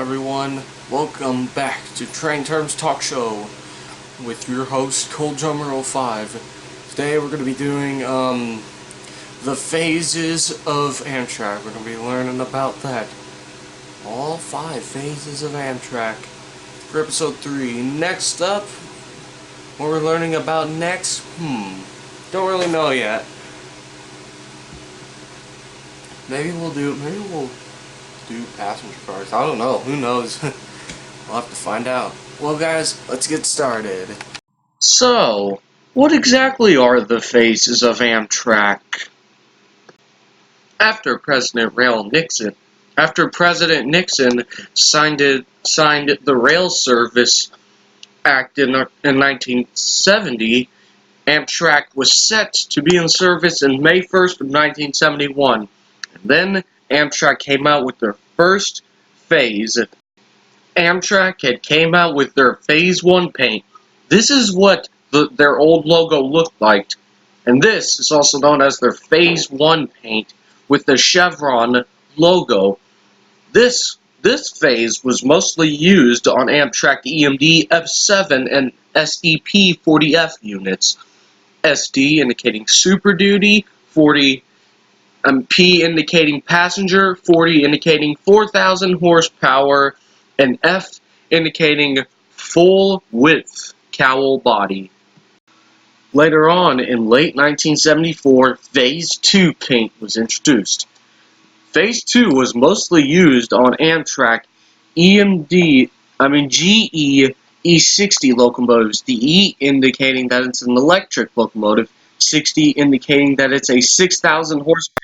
everyone, welcome back to Train Terms Talk Show with your host Cold Drummer 05. Today we're going to be doing the phases of Amtrak. We're going to be learning about that. All 5 phases of Amtrak for episode 3. Next up, what we're learning about next, don't really know yet. Maybe we'll do passenger cars. I don't know. Who knows? We'll have to find out. Well, guys, let's get started. So, what exactly are the phases of Amtrak? After President Nixon signed the Rail Service Act in 1970, Amtrak was set to be in service in May 1st of 1971. And then Amtrak came out with their first phase. Amtrak had came out with their Phase 1 paint. This is what their old logo looked like. And this is also known as their Phase 1 paint with the chevron logo. This phase was mostly used on Amtrak EMD F7 and SEP 40F units. SD indicating Super Duty, 40 P indicating passenger, 40 indicating 4,000 horsepower, and F indicating full width cowl body. Later on, in late 1974, Phase 2 paint was introduced. Phase 2 was mostly used on Amtrak GE E60 locomotives, the E indicating that it's an electric locomotive, 60 indicating that it's a 6,000 horsepower.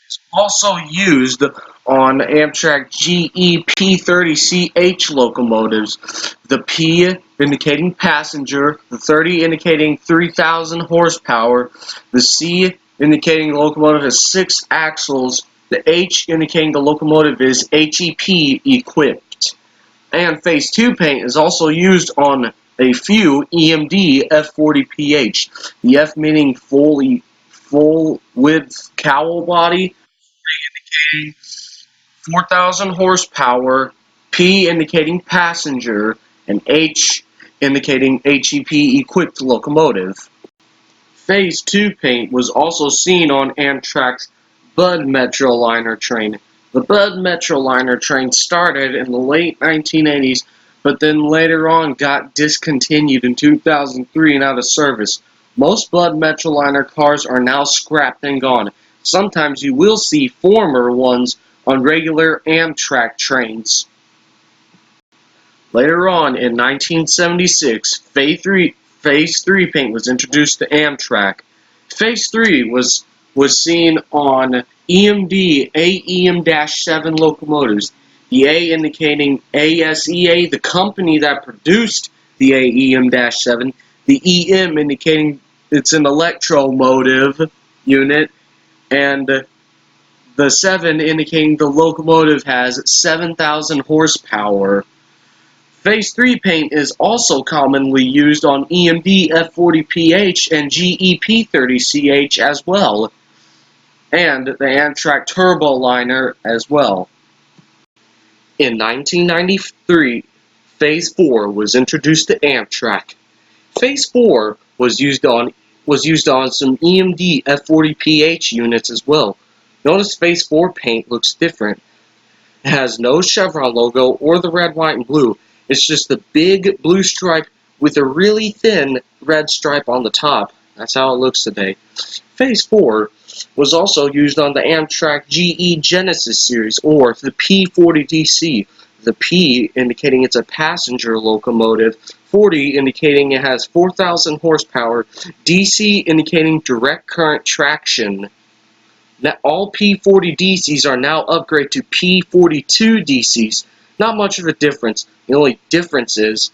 It's also used on Amtrak GE P30CH locomotives, the P indicating passenger, the 30 indicating 3,000 horsepower, the C indicating the locomotive has 6 axles, the H indicating the locomotive is HEP equipped. And Phase 2 paint is also used on a few EMD F40PH, the F meaning full width cowl body, indicating 4,000 horsepower, P indicating passenger, and H indicating HEP equipped locomotive. Phase 2 paint was also seen on Amtrak's Bud Metroliner train. The Bud Metroliner train started in the late 1980s, but then later on got discontinued in 2003 and out of service. Most Bud Metroliner cars are now scrapped and gone. Sometimes you will see former ones on regular Amtrak trains. Later on, in 1976, Phase 3 paint was introduced to Amtrak. Phase 3 was seen on EMD AEM-7 locomotives, the A indicating ASEA, the company that produced the AEM-7, the EM indicating it's an electromotive unit, and the 7 indicating the locomotive has 7,000 horsepower. Phase 3 paint is also commonly used on EMD F40PH and GEP30CH as well, and the Amtrak Turboliner as well. In 1993, Phase 4 was introduced to Amtrak. Phase 4 was used on some EMD F40PH units as well. Notice Phase 4 paint looks different. It has no chevron logo or the red, white, and blue. It's just a big blue stripe with a really thin red stripe on the top. That's how it looks today. Phase 4 was also used on the Amtrak GE Genesis series, or the P40DC. The P indicating it's a passenger locomotive, 40 indicating it has 4,000 horsepower, DC indicating direct current traction. Now, all P40 DCs are now upgraded to P42 DCs. Not much of a difference. The only difference is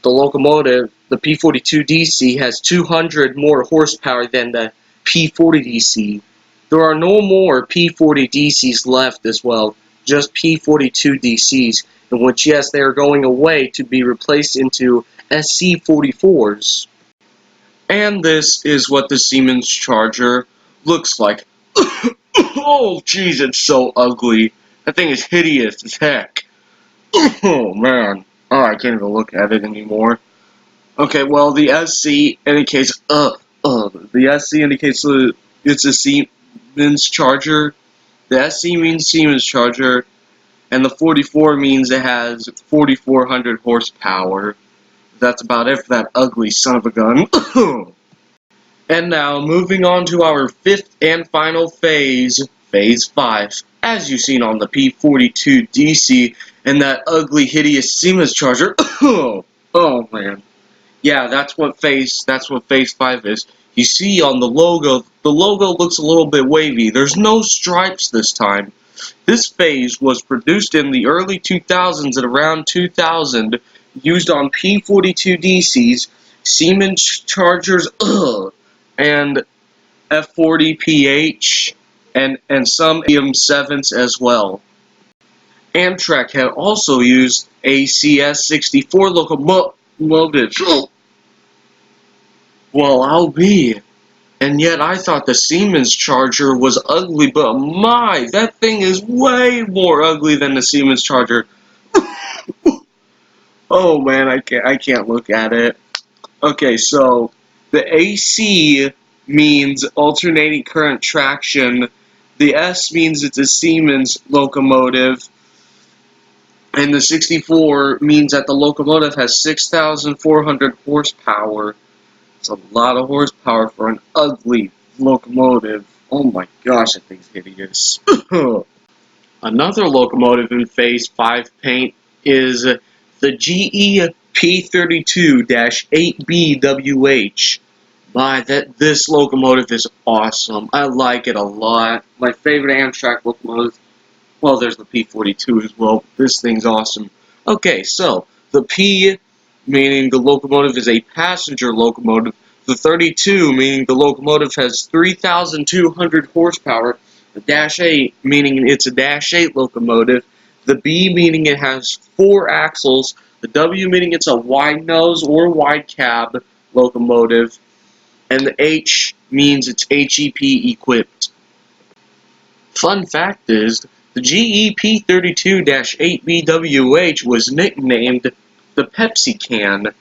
the locomotive, the P42 DC, has 200 more horsepower than the P40 DC. There are no more P40 DCs left as well, just P42 DCs, in which, yes, they are going away to be replaced into SC44s. And this is what the Siemens Charger looks like. Oh, jeez, it's so ugly. That thing is hideous as heck. Oh man, oh I can't even look at it anymore. Okay, well the SC indicates the SC indicates it's a Siemens charger. The SC means Siemens charger, and the 44 means it has 4,400 horsepower. That's about it for that ugly son of a gun. And now, moving on to our fifth and final phase, Phase 5. As you've seen on the P42 DC and that ugly, hideous Siemens charger. Oh man. Yeah, that's what Phase 5 is. You see on the logo looks a little bit wavy. There's no stripes this time. This phase was produced in the early 2000s at around 2000, used on P42 DCs, Siemens chargers, and F40PH, and some EM7s as well. Amtrak had also used a CS64 locomotive. Well, I'll be. And yet I thought the Siemens charger was ugly, but my, that thing is way more ugly than the Siemens charger. Oh man, I can't look at it. Okay, so the AC means alternating current traction. The S means it's a Siemens locomotive. And the 64 means that the locomotive has 6,400 horsepower. It's a lot of horsepower for an ugly locomotive. Oh my gosh, that thing's hideous. Another locomotive in Phase 5 paint is the GE P32-8BWH. This locomotive is awesome. I like it a lot. My favorite Amtrak locomotive. Well, there's the P42 as well. This thing's awesome. Okay, so the P meaning the locomotive is a passenger locomotive. The 32 meaning the locomotive has 3,200 horsepower. The Dash 8 meaning it's a Dash 8 locomotive. The B meaning it has 4 axles. The W meaning it's a wide nose or wide cab locomotive. And the H means it's HEP equipped. Fun fact is, the GE P32-8BWH was nicknamed the Pepsi Can.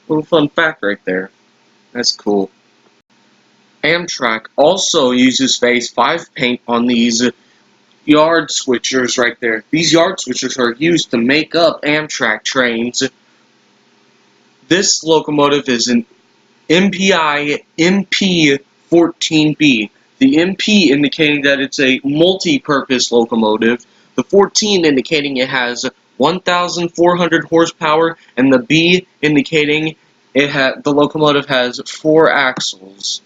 Little fun fact right there. That's cool. Amtrak also uses Phase 5 paint on these yard switchers right there. These yard switchers are used to make up Amtrak trains. This locomotive is an MPI MP14B. The MP indicating that it's a multi-purpose locomotive, the 14 indicating it has 1,400 horsepower, and the B indicating the locomotive has 4 axles.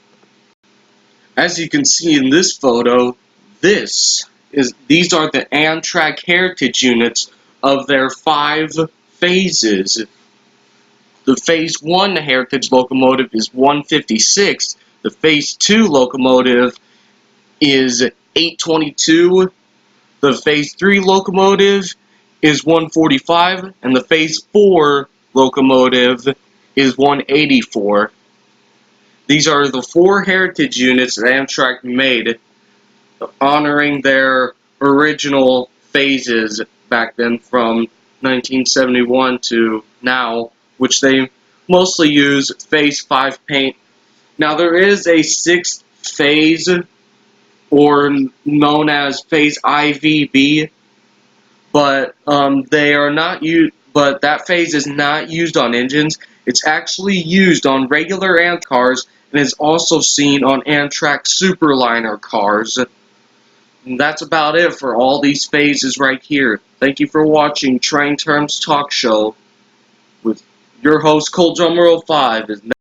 As you can see in this photo, these are the Amtrak heritage units of their 5 phases. The Phase 1 heritage locomotive is 156. The Phase 2 locomotive is 822. The Phase 3 locomotive is 145. And the Phase 4 locomotive is 184. These are the 4 heritage units that Amtrak made, honoring their original phases back then from 1971 to now, which they mostly use Phase 5 paint. Now there is a 6th phase, or known as Phase IVB, but they are not used. But that phase is not used on engines. It's actually used on regular Amtrak cars, and is also seen on Amtrak Superliner cars. And that's about it for all these phases right here. Thank you for watching Train Terms Talk Show with your host, Cold Drummer 05.